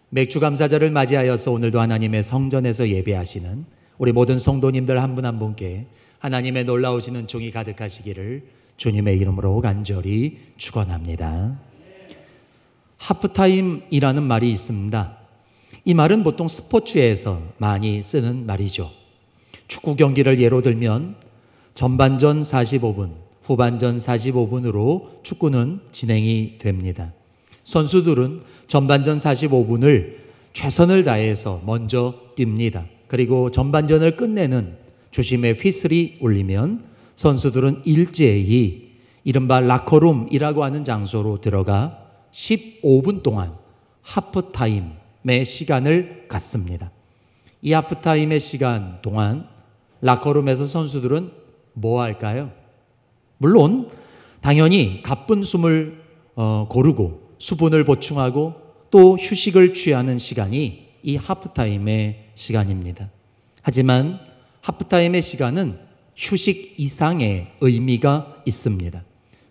맥주감사절을 맞이하여서 오늘도 하나님의 성전에서 예배하시는 우리 모든 성도님들 한 분 한 분께 하나님의 놀라우신 은총이 가득하시기를 주님의 이름으로 간절히 축원합니다. 하프타임이라는 말이 있습니다. 이 말은 보통 스포츠에서 많이 쓰는 말이죠. 축구 경기를 예로 들면 전반전 45분, 후반전 45분으로 축구는 진행이 됩니다. 선수들은 전반전 45분을 최선을 다해서 먼저 뜁니다. 그리고 전반전을 끝내는 주심의 휘슬이 울리면 선수들은 일제히 이른바 라커룸이라고 하는 장소로 들어가 15분 동안 하프타임의 시간을 갖습니다. 이 하프타임의 시간 동안 라커룸에서 선수들은 뭐 할까요? 물론 당연히 가쁜 숨을 고르고 수분을 보충하고 또 휴식을 취하는 시간이 이 하프타임의 시간입니다. 하지만 하프타임의 시간은 휴식 이상의 의미가 있습니다.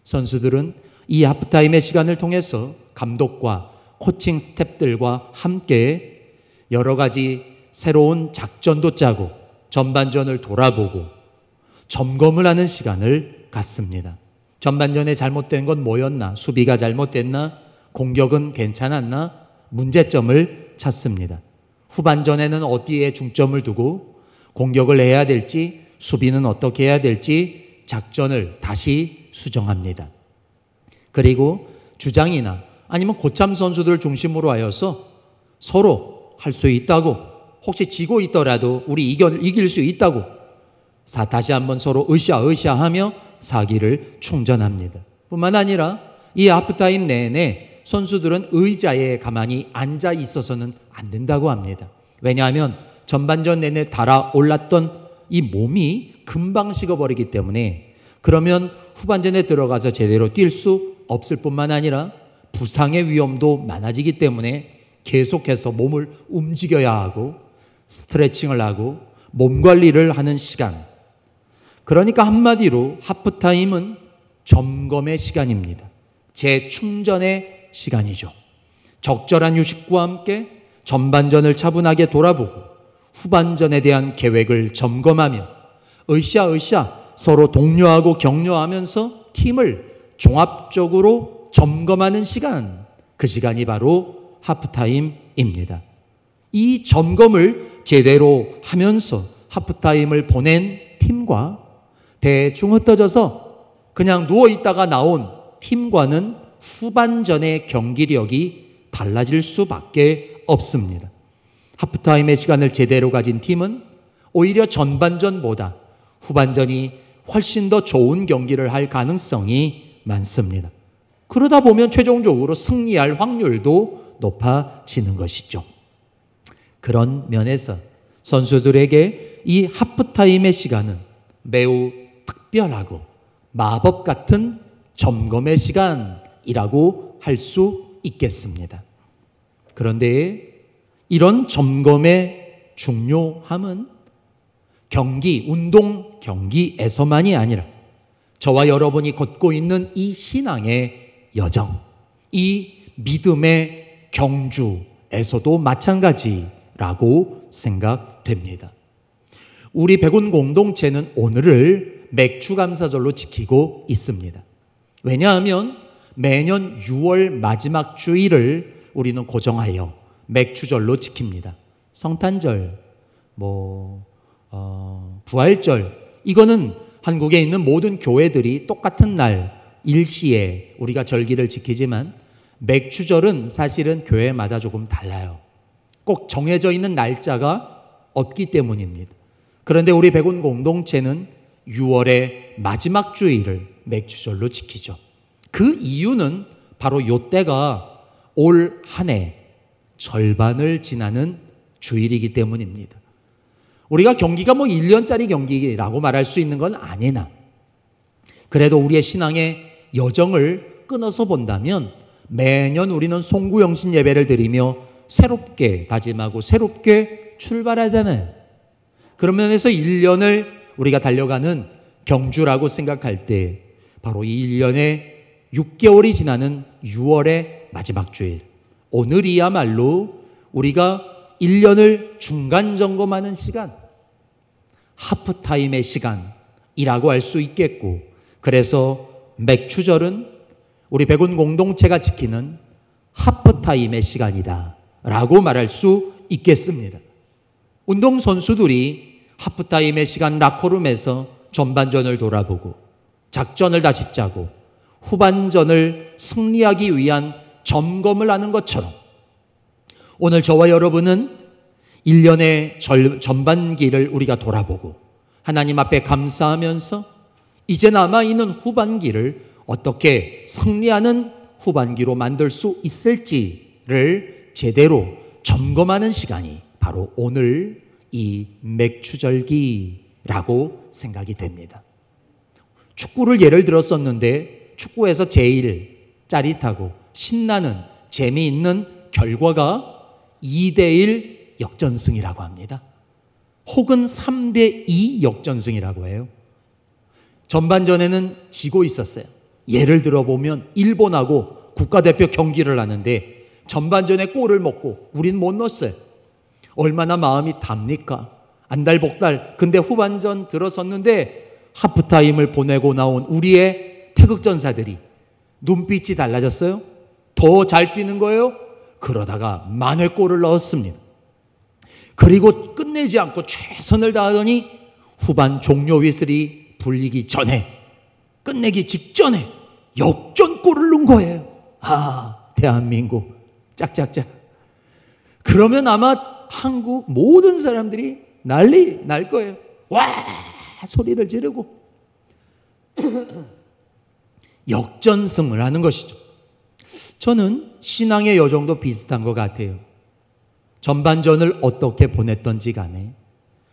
선수들은 이 하프타임의 시간을 통해서 감독과 코칭 스태프들과 함께 여러 가지 새로운 작전도 짜고 전반전을 돌아보고 점검을 하는 시간을 갖습니다. 전반전에 잘못된 건 뭐였나? 수비가 잘못됐나? 공격은 괜찮았나? 문제점을 찾습니다. 후반전에는 어디에 중점을 두고 공격을 해야 될지, 수비는 어떻게 해야 될지 작전을 다시 수정합니다. 그리고 주장이나 아니면 고참 선수들 중심으로 하여서 서로 할 수 있다고, 혹시 지고 있더라도 우리 이길 수 있다고 다시 한번 서로 으쌰으쌰하며 사기를 충전합니다. 뿐만 아니라 이 하프타임 내내 선수들은 의자에 가만히 앉아 있어서는 안 된다고 합니다. 왜냐하면 전반전 내내 달아올랐던 이 몸이 금방 식어버리기 때문에, 그러면 후반전에 들어가서 제대로 뛸 수 없을 뿐만 아니라 부상의 위험도 많아지기 때문에 계속해서 몸을 움직여야 하고 스트레칭을 하고 몸 관리를 하는 시간. 그러니까 한마디로 하프타임은 점검의 시간입니다. 재충전의 시간이죠. 적절한 휴식과 함께 전반전을 차분하게 돌아보고 후반전에 대한 계획을 점검하며 으쌰으쌰 서로 독려하고 격려하면서 팀을 종합적으로 점검하는 시간, 그 시간이 바로 하프타임입니다. 이 점검을 제대로 하면서 하프타임을 보낸 팀과 대충 흩어져서 그냥 누워있다가 나온 팀과는 후반전의 경기력이 달라질 수밖에 없습니다. 하프타임의 시간을 제대로 가진 팀은 오히려 전반전보다 후반전이 훨씬 더 좋은 경기를 할 가능성이 많습니다. 그러다 보면 최종적으로 승리할 확률도 높아지는 것이죠. 그런 면에서 선수들에게 이 하프타임의 시간은 매우 특별하고 마법 같은 점검의 시간이라고 할 수 있겠습니다. 그런데 이런 점검의 중요함은 운동 경기에서만이 아니라 저와 여러분이 걷고 있는 이 신앙의 여정, 이 믿음의 경주에서도 마찬가지라고 생각됩니다. 우리 백운 공동체는 오늘을 맥주감사절로 지키고 있습니다. 왜냐하면 매년 6월 마지막 주일을 우리는 고정하여 맥주절로 지킵니다. 성탄절, 부활절, 이거는 한국에 있는 모든 교회들이 똑같은 날 일시에 우리가 절기를 지키지만 맥주절은 사실은 교회마다 조금 달라요. 꼭 정해져 있는 날짜가 없기 때문입니다. 그런데 우리 백운 공동체는 6월의 마지막 주일을 맥주절로 지키죠. 그 이유는 바로 이때가 올 한 해 절반을 지나는 주일이기 때문입니다. 우리가 경기가 1년짜리 경기라고 말할 수 있는 건 아니나, 그래도 우리의 신앙의 여정을 끊어서 본다면 매년 우리는 송구영신 예배를 드리며 새롭게 다짐하고 새롭게 출발하잖아요. 그런 면에서 1년을 우리가 달려가는 경주라고 생각할 때 바로 이 1년에 6개월이 지나는 6월의 마지막 주일, 오늘이야말로 우리가 1년을 중간 점검하는 시간, 하프타임의 시간이라고 할 수 있겠고, 그래서 맥추절은 우리 백운 공동체가 지키는 하프타임의 시간이다 라고 말할 수 있겠습니다. 운동선수들이 하프타임의 시간 라커룸에서 전반전을 돌아보고 작전을 다시 짜고 후반전을 승리하기 위한 점검을 하는 것처럼, 오늘 저와 여러분은 1년의 전반기를 우리가 돌아보고 하나님 앞에 감사하면서 이제 남아있는 후반기를 어떻게 승리하는 후반기로 만들 수 있을지를 제대로 점검하는 시간이 바로 오늘 이 맥추절기라고 생각이 됩니다. 축구를 예를 들었었는데 축구에서 제일 짜릿하고 신나는 재미있는 결과가 2대1 역전승이라고 합니다. 혹은 3대2 역전승이라고 해요. 전반전에는 지고 있었어요. 예를 들어보면 일본하고 국가대표 경기를 하는데 전반전에 골을 먹고 우린 못 넣었어요. 얼마나 마음이 답니까? 안달복달. 근데 후반전 들어섰는데 하프타임을 보내고 나온 우리의 태극전사들이 눈빛이 달라졌어요. 더 잘 뛰는 거예요. 그러다가 만회골을 넣었습니다. 그리고 끝내지 않고 최선을 다하더니 후반 종료 휘슬이 불리기 전에, 끝내기 직전에 역전골을 넣은 거예요. 아, 대한민국 짝짝짝. 그러면 아마 한국 모든 사람들이 난리 날 거예요. 와! 소리를 지르고 역전승을 하는 것이죠. 저는 신앙의 여정도 비슷한 것 같아요. 전반전을 어떻게 보냈던지 간에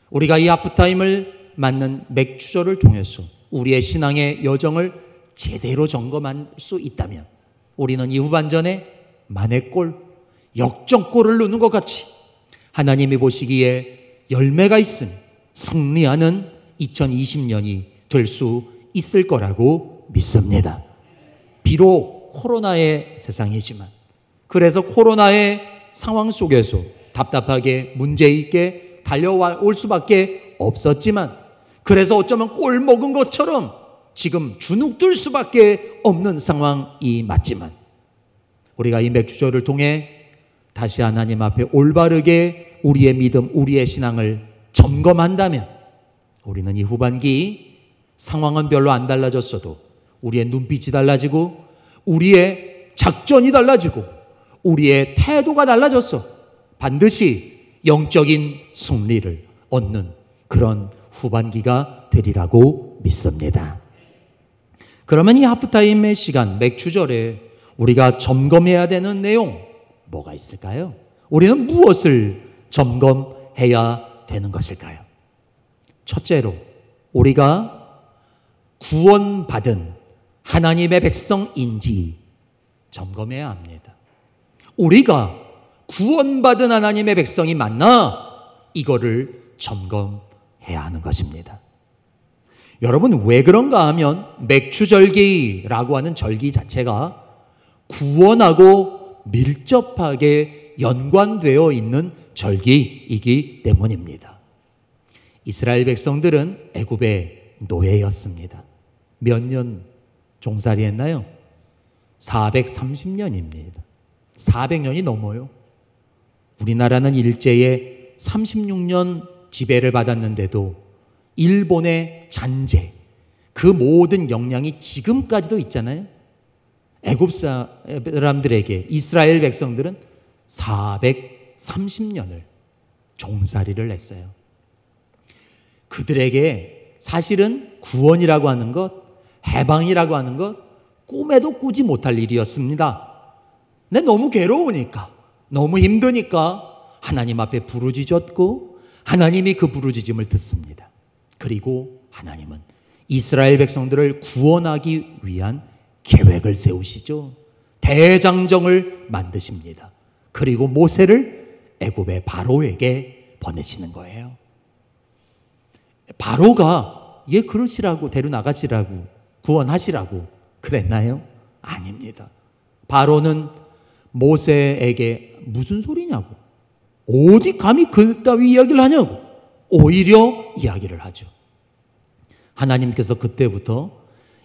우리가 이 하프타임을 맞는 맥추절을 통해서 우리의 신앙의 여정을 제대로 점검할 수 있다면 우리는 이 후반전에 만회골, 역전골을 넣는 것 같이 하나님이 보시기에 열매가 있으며 승리하는 2020년이 될 수 있을 거라고 믿습니다. 비록 코로나의 세상이지만, 그래서 코로나의 상황 속에서 답답하게 문제 있게 달려올 수밖에 없었지만, 그래서 어쩌면 꼴 먹은 것처럼 지금 주눅들 수밖에 없는 상황이 맞지만, 우리가 이 맥주절을 통해 다시 하나님 앞에 올바르게 우리의 믿음, 우리의 신앙을 점검한다면 우리는 이 후반기 상황은 별로 안 달라졌어도 우리의 눈빛이 달라지고 우리의 작전이 달라지고 우리의 태도가 달라졌어 반드시 영적인 승리를 얻는 그런 후반기가 되리라고 믿습니다. 그러면 이 하프타임의 시간, 맥추절에 우리가 점검해야 되는 내용 뭐가 있을까요? 우리는 무엇을 점검해야 되는 것일까요? 첫째로 우리가 구원받은 하나님의 백성인지 점검해야 합니다. 우리가 구원받은 하나님의 백성이 맞나? 이거를 점검해야 하는 것입니다. 여러분, 왜 그런가 하면 맥추절기라고 하는 절기 자체가 구원하고 밀접하게 연관되어 있는 절기이기 때문입니다. 이스라엘 백성들은 애굽의 노예였습니다. 몇 년 종살이 했나요? 430년입니다. 400년이 넘어요. 우리나라는 일제에 36년 지배를 받았는데도 일본의 잔재, 그 모든 영향이 지금까지도 있잖아요. 애굽 사람들에게 이스라엘 백성들은 430년을 종살이를 했어요. 그들에게 사실은 구원이라고 하는 것, 해방이라고 하는 것 꿈에도 꾸지 못할 일이었습니다. 근데 너무 괴로우니까, 너무 힘드니까 하나님 앞에 부르짖었고 하나님이 그 부르짖음을 듣습니다. 그리고 하나님은 이스라엘 백성들을 구원하기 위한 계획을 세우시죠. 대장정을 만드십니다. 그리고 모세를 애굽의 바로에게 보내시는 거예요. 바로가 예, 그러시라고, 데려나가시라고, 구원하시라고 그랬나요? 아닙니다. 바로는 모세에게 무슨 소리냐고, 어디 감히 그따위 이야기를 하냐고 오히려 이야기를 하죠. 하나님께서 그때부터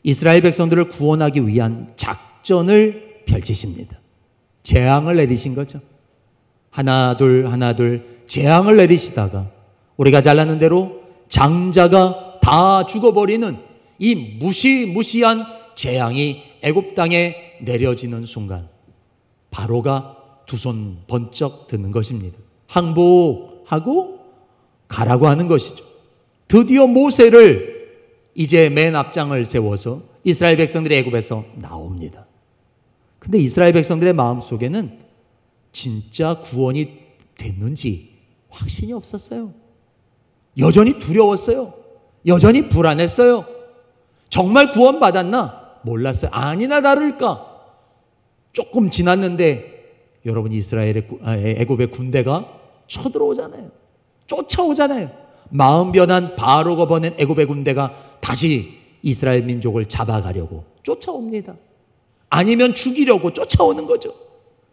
이스라엘 백성들을 구원하기 위한 작전을 펼치십니다. 재앙을 내리신 거죠. 하나둘 재앙을 내리시다가 우리가 잘 아는 대로 장자가 다 죽어버리는 이 무시무시한 재앙이 애굽 땅에 내려지는 순간 바로가 두 손 번쩍 드는 것입니다. 항복하고 가라고 하는 것이죠. 드디어 모세를 이제 맨 앞장을 세워서 이스라엘 백성들이 애굽에서 나옵니다. 근데 이스라엘 백성들의 마음속에는 진짜 구원이 됐는지 확신이 없었어요. 여전히 두려웠어요. 여전히 불안했어요. 정말 구원받았나? 몰랐어요. 아니나 다를까 조금 지났는데 여러분, 애굽의 군대가 쳐들어오잖아요. 쫓아오잖아요. 마음 변한 바로가 보낸 애굽의 군대가 다시 이스라엘 민족을 잡아가려고 쫓아옵니다. 아니면 죽이려고 쫓아오는 거죠.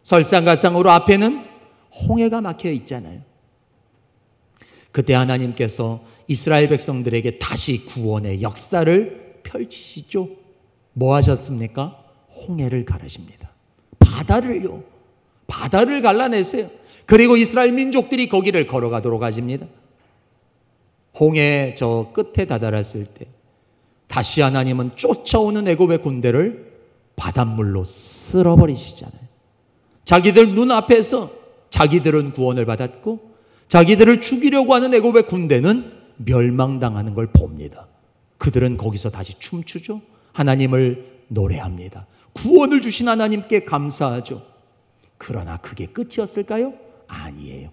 설상가상으로 앞에는 홍해가 막혀 있잖아요. 그때 하나님께서 이스라엘 백성들에게 다시 구원의 역사를 펼치시죠. 뭐 하셨습니까? 홍해를 가르십니다. 바다를 갈라내세요. 그리고 이스라엘 민족들이 거기를 걸어가도록 하십니다. 홍해 저 끝에 다다랐을 때 다시 하나님은 쫓아오는 애굽의 군대를 바닷물로 쓸어버리시잖아요. 자기들 눈앞에서 자기들은 구원을 받았고 자기들을 죽이려고 하는 애굽의 군대는 멸망당하는 걸 봅니다. 그들은 거기서 다시 춤추죠. 하나님을 노래합니다. 구원을 주신 하나님께 감사하죠. 그러나 그게 끝이었을까요? 아니에요.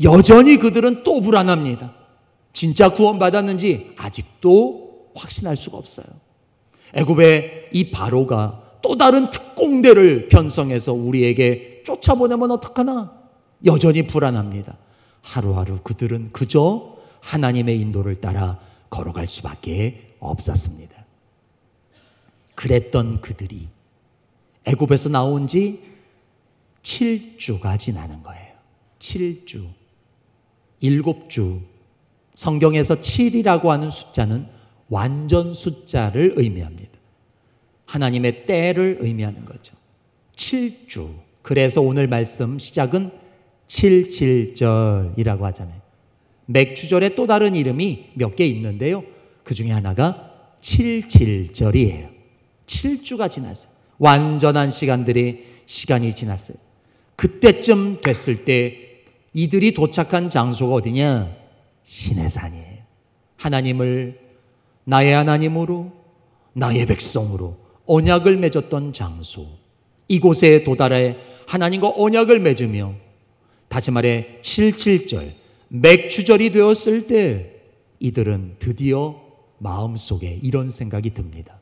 여전히 그들은 또 불안합니다. 진짜 구원받았는지 아직도 확신할 수가 없어요. 애굽의 이 바로가 또 다른 특공대를 편성해서 우리에게 쫓아보내면 어떡하나? 여전히 불안합니다. 하루하루 그들은 그저 하나님의 인도를 따라 걸어갈 수밖에 없었습니다. 그랬던 그들이 애굽에서 나온 지 7주가 지나는 거예요. 7주, 7주. 성경에서 7이라고 하는 숫자는 완전 숫자를 의미합니다. 하나님의 때를 의미하는 거죠. 7주. 그래서 오늘 말씀 시작은 77절이라고 하잖아요. 맥추절의 또 다른 이름이 몇 개 있는데요. 그 중에 하나가 77절이에요. 7주가 지났어요. 완전한 시간이 지났어요. 그때쯤 됐을 때 이들이 도착한 장소가 어디냐? 시내산이에요. 하나님을 나의 하나님으로, 나의 백성으로 언약을 맺었던 장소. 이곳에 도달해 하나님과 언약을 맺으며 다시 말해 77절 맥추절이 되었을 때 이들은 드디어 마음속에 이런 생각이 듭니다.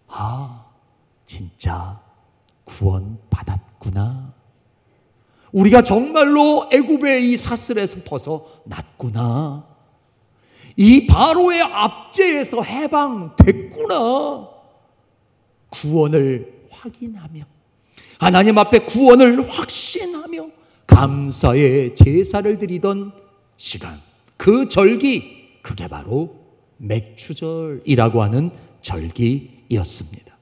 아, 진짜 구원 받았구나. 우리가 정말로 애굽의 이 사슬에서 벗어났구나. 이 바로의 압제에서 해방됐구나. 구원을 확인하며 하나님 앞에 구원을 확신하며 감사의 제사를 드리던 시간, 그 절기, 그게 바로 맥추절이라고 하는 절기였습니다.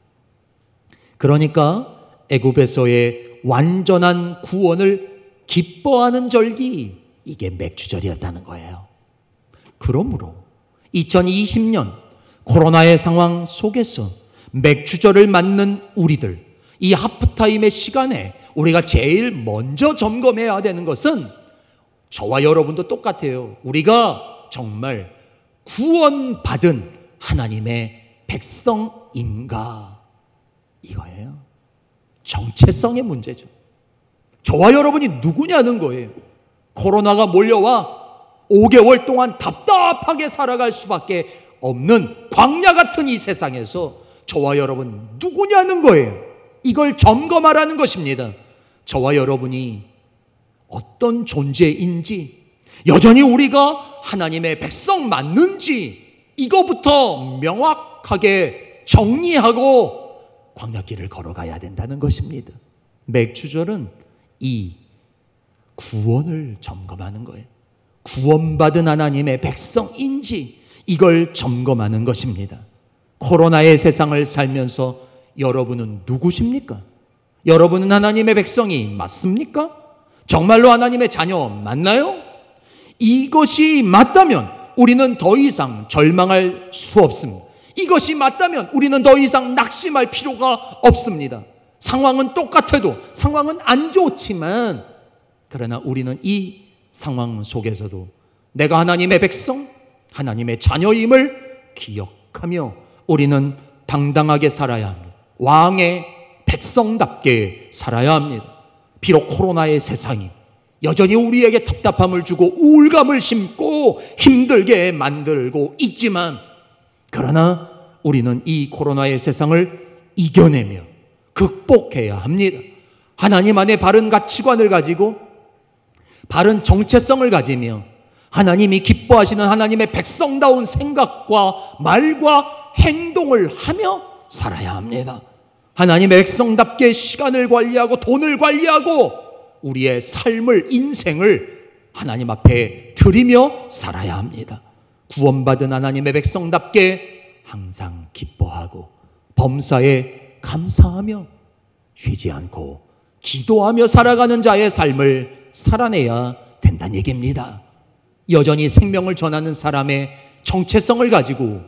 그러니까 애굽에서의 완전한 구원을 기뻐하는 절기, 이게 맥추절이었다는 거예요. 그러므로 2020년 코로나의 상황 속에서 맥추절을 맞는 우리들, 이 하프타임의 시간에 우리가 제일 먼저 점검해야 되는 것은 저와 여러분도 똑같아요. 우리가 정말 구원받은 하나님의 백성인가? 이거예요. 정체성의 문제죠. 저와 여러분이 누구냐는 거예요. 코로나가 몰려와 5개월 동안 답답하게 살아갈 수밖에 없는 광야 같은 이 세상에서 저와 여러분 누구냐는 거예요. 이걸 점검하라는 것입니다. 저와 여러분이 어떤 존재인지, 여전히 우리가 하나님의 백성 맞는지, 이거부터 명확하게 정리하고 광야길을 걸어가야 된다는 것입니다. 맥추절은 이 구원을 점검하는 거예요. 구원받은 하나님의 백성인지 이걸 점검하는 것입니다. 코로나의 세상을 살면서 여러분은 누구십니까? 여러분은 하나님의 백성이 맞습니까? 정말로 하나님의 자녀 맞나요? 이것이 맞다면 우리는 더 이상 절망할 수 없습니다. 이것이 맞다면 우리는 더 이상 낙심할 필요가 없습니다. 상황은 똑같아도, 상황은 안 좋지만, 그러나 우리는 이 상황 속에서도 내가 하나님의 백성, 하나님의 자녀임을 기억하며 우리는 당당하게 살아야 합니다. 왕의 백성답게 살아야 합니다. 비록 코로나의 세상이 여전히 우리에게 답답함을 주고 우울감을 심고 힘들게 만들고 있지만, 그러나 우리는 이 코로나의 세상을 이겨내며 극복해야 합니다. 하나님 안에 바른 가치관을 가지고 바른 정체성을 가지며 하나님이 기뻐하시는 하나님의 백성다운 생각과 말과 행동을 하며 살아야 합니다. 하나님의 백성답게 시간을 관리하고 돈을 관리하고 우리의 삶을, 인생을 하나님 앞에 드리며 살아야 합니다. 구원받은 하나님의 백성답게 항상 기뻐하고 범사에 감사하며 쉬지 않고 기도하며 살아가는 자의 삶을 살아내야 된다는 얘기입니다. 여전히 생명을 전하는 사람의 정체성을 가지고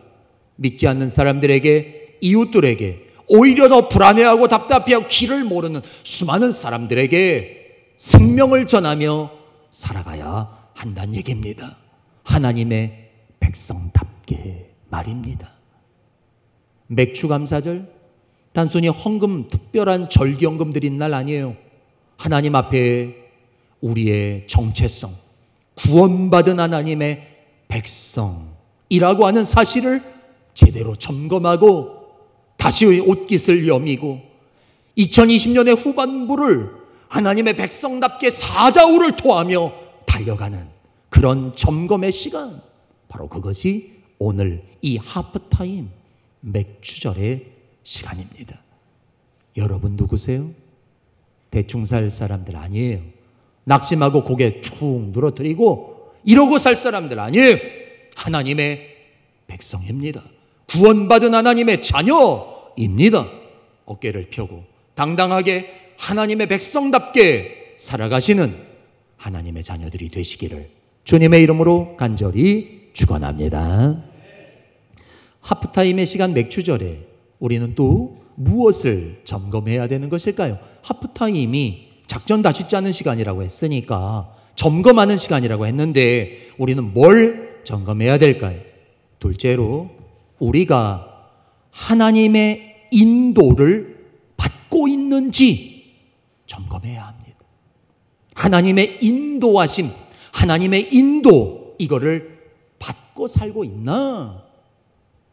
믿지 않는 사람들에게, 이웃들에게 오히려 더 불안해하고 답답해하고 길을 모르는 수많은 사람들에게 생명을 전하며 살아가야 한다는 얘기입니다. 하나님의 백성답게 말입니다. 맥추감사절, 단순히 헌금, 특별한 절기헌금 드린 날 아니에요. 하나님 앞에 우리의 정체성, 구원받은 하나님의 백성이라고 하는 사실을 제대로 점검하고 다시 옷깃을 여미고 2020년의 후반부를 하나님의 백성답게 사자우를 토하며 달려가는 그런 점검의 시간, 바로 그것이 오늘 이 하프타임 맥추절의 시간입니다. 여러분 누구세요? 대충 살 사람들 아니에요. 낙심하고 고개 툭 늘어뜨리고 이러고 살 사람들 아니에요. 하나님의 백성입니다. 구원받은 하나님의 자녀입니다. 어깨를 펴고 당당하게 하나님의 백성답게 살아가시는 하나님의 자녀들이 되시기를 주님의 이름으로 간절히 축원합니다. 하프타임의 시간 맥추절에 우리는 또 무엇을 점검해야 되는 것일까요? 하프타임이 작전 다시 짜는 시간이라고 했으니까 점검하는 시간이라고 했는데 우리는 뭘 점검해야 될까요? 둘째로 우리가 하나님의 인도를 받고 있는지 점검해야 합니다. 하나님의 인도하심, 하나님의 인도, 이거를 받고 살고 있나?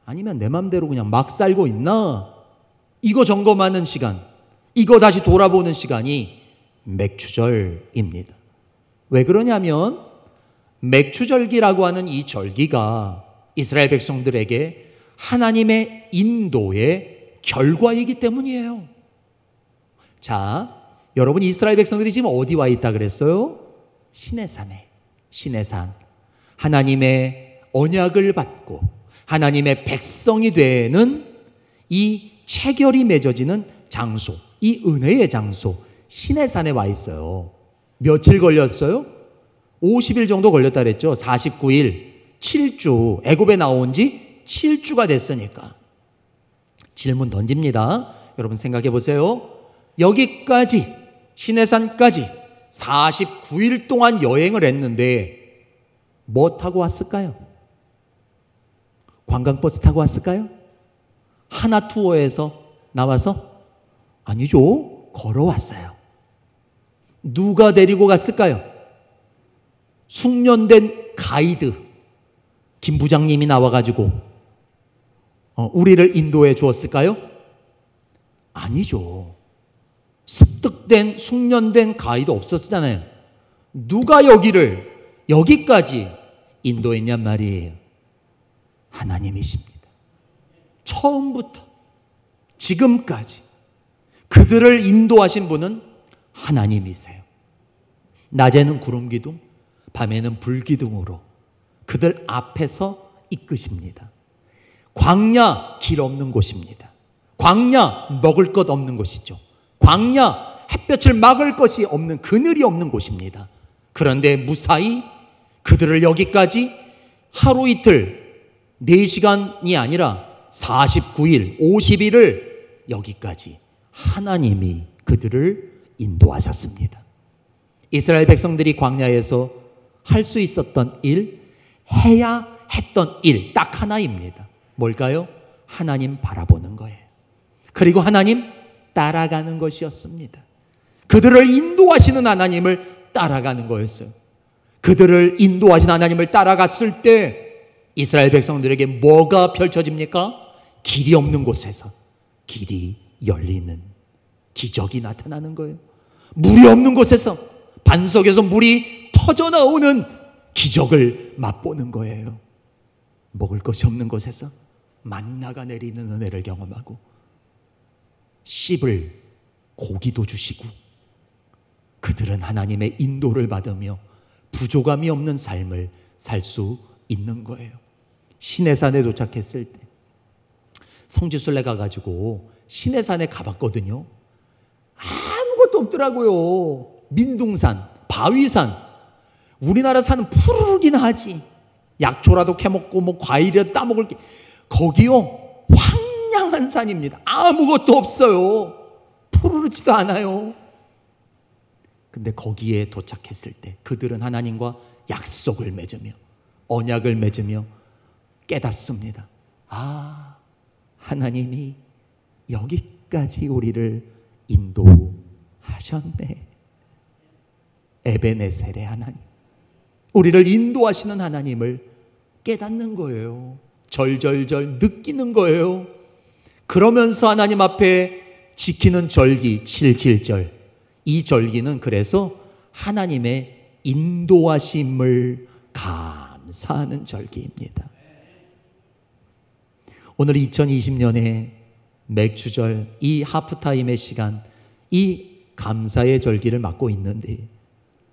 아니면 내 맘대로 그냥 막 살고 있나? 이거 점검하는 시간, 이거 다시 돌아보는 시간이 맥추절입니다. 왜 그러냐면 맥추절기라고 하는 이 절기가 이스라엘 백성들에게 하나님의 인도의 결과이기 때문이에요. 자, 여러분 이스라엘 백성들이 지금 어디 와 있다 그랬어요? 시내산에, 시내산. 하나님의 언약을 받고 하나님의 백성이 되는 이 체결이 맺어지는 장소, 이 은혜의 장소, 시내산에 와 있어요. 며칠 걸렸어요? 50일 정도 걸렸다 그랬죠. 49일, 7주, 애굽에 나온 지 7주가 됐으니까. 질문 던집니다. 여러분 생각해 보세요. 여기까지, 시내산까지 49일 동안 여행을 했는데 뭐 타고 왔을까요? 관광버스 타고 왔을까요? 하나투어에서 나와서? 아니죠. 걸어왔어요. 누가 데리고 갔을까요? 숙련된 가이드 김 부장님이 나와가지고 우리를 인도해 주었을까요? 아니죠. 습득된 숙련된 가이드 없었잖아요. 누가 여기까지 인도했냔 말이에요. 하나님이십니다. 처음부터 지금까지 그들을 인도하신 분은 하나님이세요. 낮에는 구름 기둥, 밤에는 불 기둥으로 그들 앞에서 이끄십니다. 광야, 길 없는 곳입니다. 광야, 먹을 것 없는 곳이죠. 광야, 햇볕을 막을 것이 없는, 그늘이 없는 곳입니다. 그런데 무사히 그들을 여기까지 하루 이틀 4시간이 아니라 49일, 50일을 여기까지 하나님이 그들을 인도하셨습니다. 이스라엘 백성들이 광야에서 할 수 있었던 일, 해야 했던 일 딱 하나입니다. 뭘까요? 하나님 바라보는 거예요. 그리고 하나님 따라가는 것이었습니다. 그들을 인도하시는 하나님을 따라가는 거였어요. 그들을 인도하신 하나님을 따라갔을 때 이스라엘 백성들에게 뭐가 펼쳐집니까? 길이 없는 곳에서 길이 열리는 기적이 나타나는 거예요. 물이 없는 곳에서 반석에서 물이 터져나오는 기적을 맛보는 거예요. 먹을 것이 없는 곳에서 만나가 내리는 은혜를 경험하고 씹을 고기도 주시고 그들은 하나님의 인도를 받으며 부족함이 없는 삶을 살 수 있는 거예요. 시내산에 도착했을 때 성지순례 가가지고 시내산에 가봤거든요. 아무것도 없더라고요. 민둥산, 바위산. 우리나라 산은 푸르르긴 하지. 약초라도 캐먹고 뭐 과일이라도 따먹을 게. 거기요 황량한 산입니다. 아무것도 없어요. 푸르르지도 않아요. 근데 거기에 도착했을 때 그들은 하나님과 약속을 맺으며 언약을 맺으며 깨닫습니다. 아, 하나님이 여기까지 우리를 인도하셨네. 에베네셀의 하나님, 우리를 인도하시는 하나님을 깨닫는 거예요. 절절절 느끼는 거예요. 그러면서 하나님 앞에 지키는 절기 7.7절, 이 절기는 그래서 하나님의 인도하심을 감사하는 절기입니다. 오늘 2020년의 맥주절, 이 하프타임의 시간, 이 감사의 절기를 맞고 있는데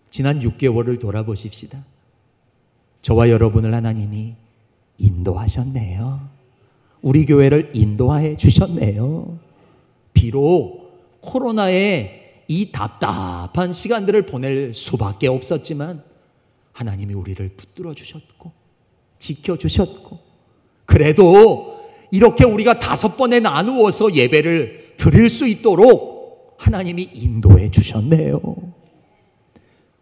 지난 6개월을 돌아보십시다. 저와 여러분을 하나님이 인도하셨네요. 우리 교회를 인도해 주셨네요. 비록 코로나의 이 답답한 시간들을 보낼 수밖에 없었지만 하나님이 우리를 붙들어 주셨고 지켜주셨고, 그래도 이렇게 우리가 5번에 나누어서 예배를 드릴 수 있도록 하나님이 인도해 주셨네요.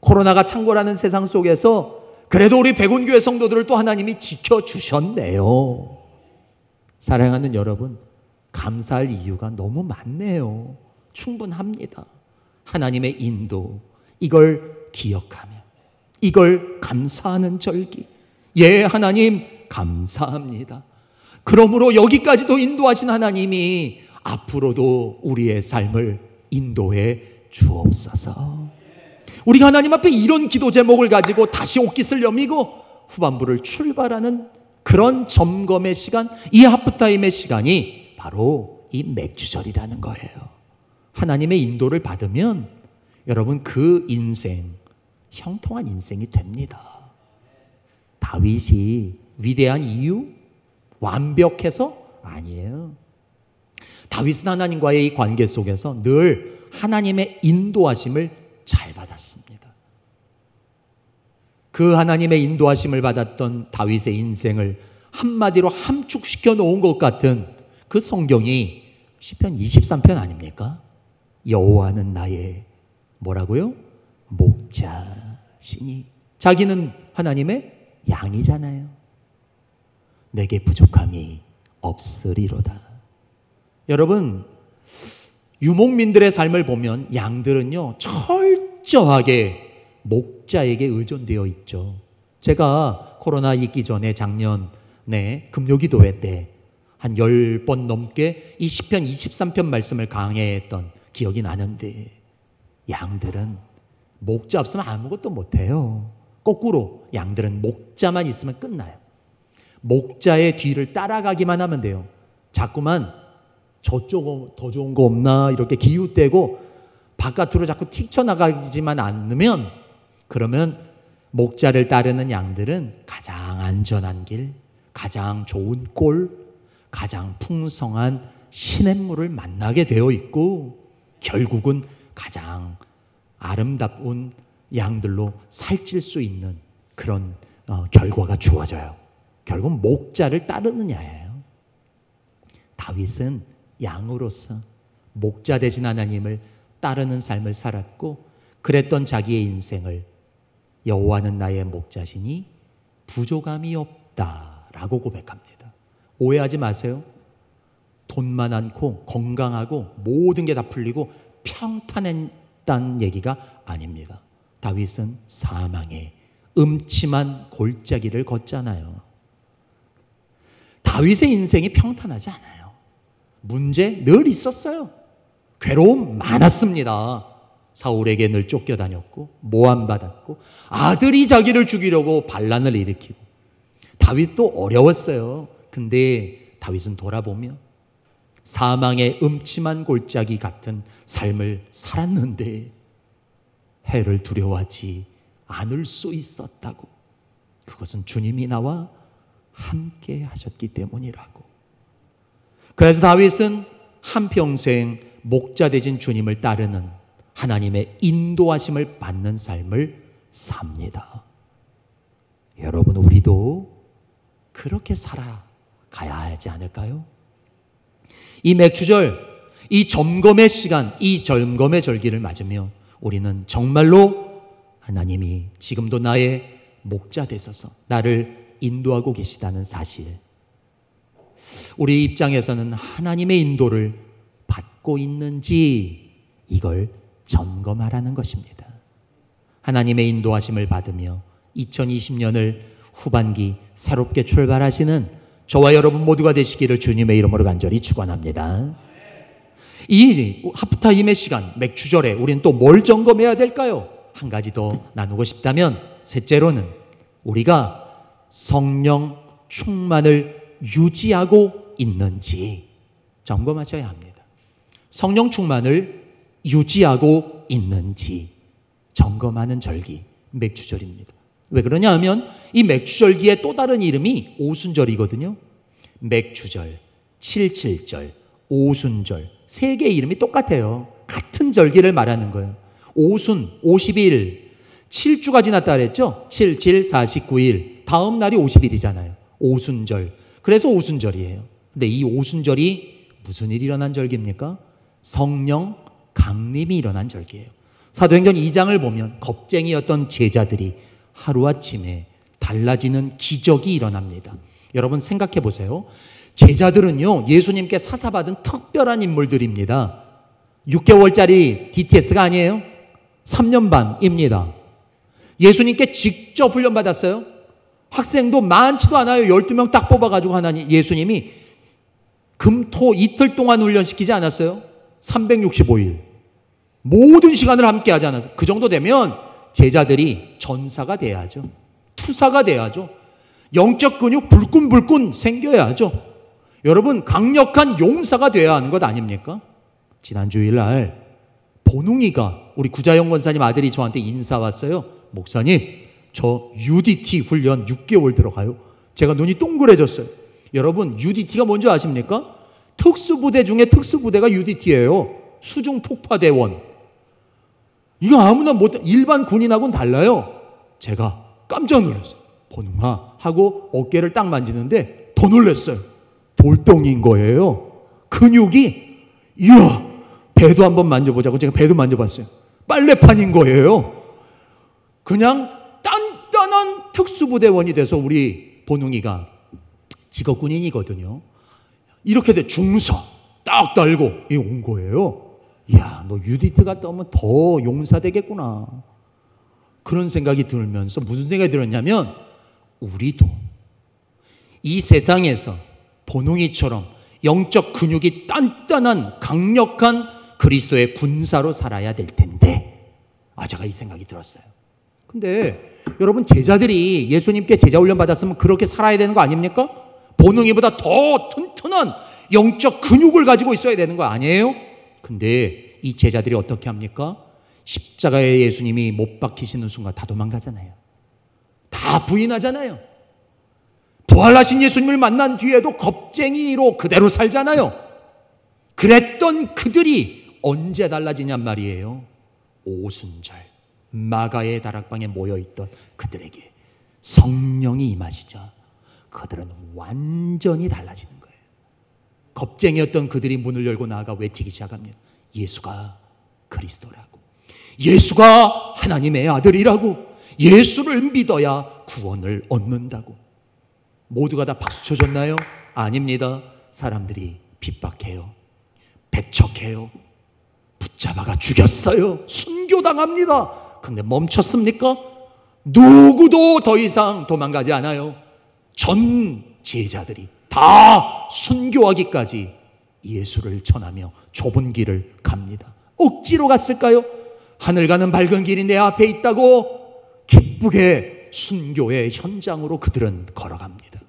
코로나가 창궐하는 세상 속에서 그래도 우리 백운교회 성도들을 또 하나님이 지켜주셨네요. 사랑하는 여러분, 감사할 이유가 너무 많네요. 충분합니다. 하나님의 인도, 이걸 기억하며 이걸 감사하는 절기. 예, 하나님 감사합니다. 그러므로 여기까지도 인도하신 하나님이 앞으로도 우리의 삶을 인도해 주옵소서. 우리가 하나님 앞에 이런 기도 제목을 가지고 다시 옷깃을 여미고 후반부를 출발하는 그런 점검의 시간, 이 하프타임의 시간이 바로 이 맥주절이라는 거예요. 하나님의 인도를 받으면 여러분 그 인생 형통한 인생이 됩니다. 다윗이 위대한 이유? 완벽해서? 아니에요. 다윗은 하나님과의 이 관계 속에서 늘 하나님의 인도하심을 잘 받았습니다. 그 하나님의 인도하심을 받았던 다윗의 인생을 한마디로 함축시켜 놓은 것 같은 그 성경이 시편 23편 아닙니까? 여호와는 나의 뭐라고요? 목자시니. 자기는 하나님의 양이잖아요. 내게 부족함이 없으리로다. 여러분, 유목민들의 삶을 보면 양들은요 철저하게 목자에게 의존되어 있죠. 제가 코로나 있기 전에 작년에 금요기도회 때 한 10번 넘게 이 시편 23편 말씀을 강해했던 기억이 나는데, 양들은 목자 없으면 아무것도 못해요. 거꾸로 양들은 목자만 있으면 끝나요. 목자의 뒤를 따라가기만 하면 돼요. 자꾸만 저쪽 더 좋은 거 없나 이렇게 기웃대고 바깥으로 자꾸 튀쳐나가지만 않으면, 그러면 목자를 따르는 양들은 가장 안전한 길, 가장 좋은 꼴, 가장 풍성한 시냇물을 만나게 되어 있고, 결국은 가장 아름다운 양들로 살찔 수 있는 그런 결과가 주어져요. 결국 목자를 따르느냐예요. 다윗은 양으로서 목자 되신 하나님을 따르는 삶을 살았고, 그랬던 자기의 인생을 여호와는 나의 목자시니 부족함이 없다라고 고백합니다. 오해하지 마세요. 돈만 많고 건강하고 모든 게 다 풀리고 평탄했다는 얘기가 아닙니다. 다윗은 사망의 음침한 골짜기를 걷잖아요. 다윗의 인생이 평탄하지 않아요. 문제 늘 있었어요. 괴로움 많았습니다. 사울에게 늘 쫓겨다녔고 모함받았고, 아들이 자기를 죽이려고 반란을 일으키고, 다윗도 어려웠어요. 근데 다윗은 돌아보며 사망의 음침한 골짜기 같은 삶을 살았는데 해를 두려워하지 않을 수 있었다고. 그것은 주님이 나와 함께 하셨기 때문이라고. 그래서 다윗은 한평생 목자 되신 주님을 따르는 하나님의 인도하심을 받는 삶을 삽니다. 여러분, 우리도 그렇게 살아가야 하지 않을까요? 이 맥추절, 이 점검의 시간, 이 점검의 절기를 맞으며 우리는 정말로 하나님이 지금도 나의 목자 되셔서 나를 인도하고 계시다는 사실, 우리 입장에서는 하나님의 인도를 받고 있는지 이걸 점검하라는 것입니다. 하나님의 인도하심을 받으며 2020년을 후반기 새롭게 출발하시는 저와 여러분 모두가 되시기를 주님의 이름으로 간절히 축원합니다. 이 하프타임의 시간, 맥추절에 우리는 또 뭘 점검해야 될까요? 한 가지 더 나누고 싶다면, 셋째로는 우리가 성령 충만을 유지하고 있는지 점검하셔야 합니다. 성령 충만을 유지하고 있는지 점검하는 절기, 맥추절입니다. 왜 그러냐 하면 이 맥추절기의 또 다른 이름이 오순절이거든요. 맥추절, 칠칠절, 오순절, 세 개의 이름이 똑같아요. 같은 절기를 말하는 거예요. 오순, 50일, 7주가 지났다 그랬죠? 7, 7, 49일. 다음 날이 50일이잖아요. 오순절. 그래서 오순절이에요. 근데 이 오순절이 무슨 일이 일어난 절기입니까? 성령 강림이 일어난 절기예요. 사도행전 2장을 보면 겁쟁이였던 제자들이 하루아침에 달라지는 기적이 일어납니다. 여러분 생각해 보세요. 제자들은요, 예수님께 사사받은 특별한 인물들입니다. 6개월짜리 DTS가 아니에요. 3년 반입니다. 예수님께 직접 훈련받았어요. 학생도 많지도 않아요. 12명 딱 뽑아가지고 예수님이 금토 이틀 동안 훈련시키지 않았어요? 365일. 모든 시간을 함께 하지 않았어요? 그 정도 되면 제자들이 전사가 돼야죠. 투사가 돼야죠. 영적 근육 불끈불끈 생겨야죠. 여러분, 강력한 용사가 돼야 하는 것 아닙니까? 지난 주일날 보능이가, 우리 구자영 권사님 아들이 저한테 인사 왔어요. 목사님, 저 UDT 훈련 6개월 들어가요. 제가 눈이 동그래졌어요. 여러분, UDT가 뭔지 아십니까? 특수부대 중에 특수부대가 UDT예요. 수중폭파대원. 이거 아무나 못, 일반 군인하고는 달라요. 제가 깜짝 놀랐어요. 보능아 하고 어깨를 딱 만지는데 더 놀랐어요. 돌덩이인 거예요. 근육이, 이야, 배도 한번 만져보자고 제가 배도 만져봤어요. 빨래판인 거예요. 그냥 단단한 특수부대원이 돼서 우리 보능이가 직업군인이거든요. 이렇게 돼 중서 딱 달고 온 거예요. 이야, 너 UDT 갔다 오면 더 용사 되겠구나. 그런 생각이 들면서 무슨 생각이 들었냐면, 우리도 이 세상에서 보능이처럼 영적 근육이 단단한 강력한 그리스도의 군사로 살아야 될 텐데, 제가 이 생각이 들었어요. 근데 여러분, 제자들이 예수님께 제자 훈련 받았으면 그렇게 살아야 되는 거 아닙니까? 본능이보다 더 튼튼한 영적 근육을 가지고 있어야 되는 거 아니에요? 근데 이 제자들이 어떻게 합니까? 십자가에 예수님이 못 박히시는 순간 다 도망가잖아요. 다 부인하잖아요. 부활하신 예수님을 만난 뒤에도 겁쟁이로 그대로 살잖아요. 그랬던 그들이 언제 달라지냔 말이에요. 오순절 마가의 다락방에 모여있던 그들에게 성령이 임하시자 그들은 완전히 달라지는 거예요. 겁쟁이였던 그들이 문을 열고 나아가 외치기 시작합니다. 예수가 그리스도라고, 예수가 하나님의 아들이라고, 예수를 믿어야 구원을 얻는다고. 모두가 다 박수 쳐줬나요? 아닙니다. 사람들이 핍박해요, 배척해요, 붙잡아가 죽였어요, 순교당합니다. 그런데 멈췄습니까? 누구도 더 이상 도망가지 않아요. 전 제자들이 다 순교하기까지 예수를 전하며 좁은 길을 갑니다. 억지로 갔을까요? 하늘 가는 밝은 길이 내 앞에 있다고 기쁘게 순교의 현장으로 그들은 걸어갑니다.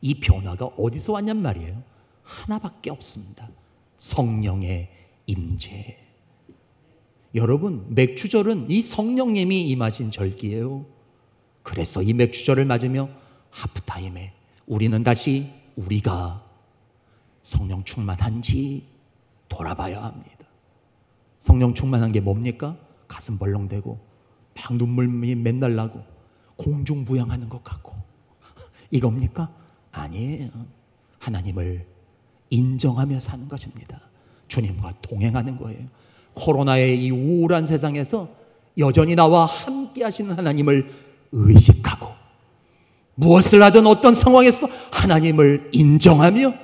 이 변화가 어디서 왔냔 말이에요. 하나밖에 없습니다. 성령의 임재. 여러분, 맥주절은 이 성령님이 임하신 절기예요. 그래서 이 맥주절을 맞으며 하프타임에 우리는 다시 우리가 성령 충만한지 돌아봐야 합니다. 성령 충만한 게 뭡니까? 가슴 벌렁대고 막 눈물이 맨날 나고 공중부양하는 것 같고 이겁니까? 아니에요. 하나님을 인정하며 사는 것입니다. 주님과 동행하는 거예요. 코로나의 이 우울한 세상에서 여전히 나와 함께 하시는 하나님을 의식하고 무엇을 하든 어떤 상황에서도 하나님을 인정하며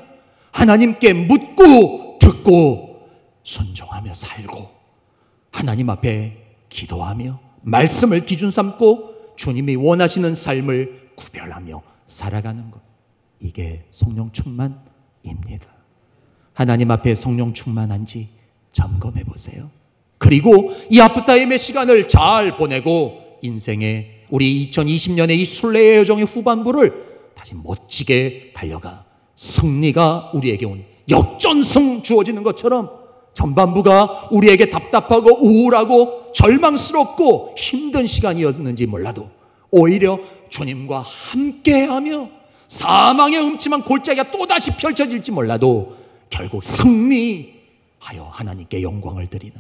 하나님께 묻고 듣고 순종하며 살고 하나님 앞에 기도하며 말씀을 기준 삼고 주님이 원하시는 삶을 구별하며 살아가는 것, 이게 성령 충만입니다. 하나님 앞에 성령 충만한지 점검해 보세요. 그리고 이 하프타임의 시간을 잘 보내고 인생의 우리 2020년의 이 순례의 여정의 후반부를 다시 멋지게 달려가 승리가 우리에게 온 역전승 주어지는 것처럼 전반부가 우리에게 답답하고 우울하고 절망스럽고 힘든 시간이었는지 몰라도 오히려 주님과 함께하며 사망의 음침한 골짜기가 또다시 펼쳐질지 몰라도 결국 승리하여 하나님께 영광을 드리는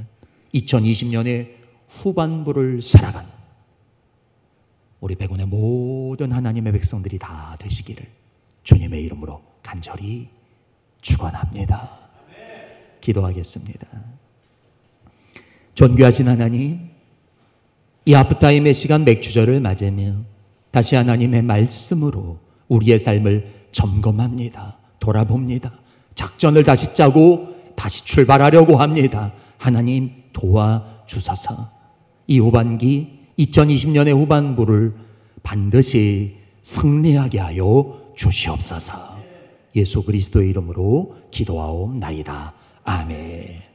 2020년의 후반부를 살아가는 우리 백운의 모든 하나님의 백성들이 다 되시기를 주님의 이름으로 간절히 축원합니다. 기도하겠습니다. 존귀하신 하나님, 이 하프타임의 시간 맥주절을 맞으며 다시 하나님의 말씀으로 우리의 삶을 점검합니다. 돌아봅니다. 작전을 다시 짜고 다시 출발하려고 합니다. 하나님 도와주소서. 이 후반기 2020년의 후반부를 반드시 승리하게 하여 주시옵소서. 예수 그리스도의 이름으로 기도하옵나이다. 아멘.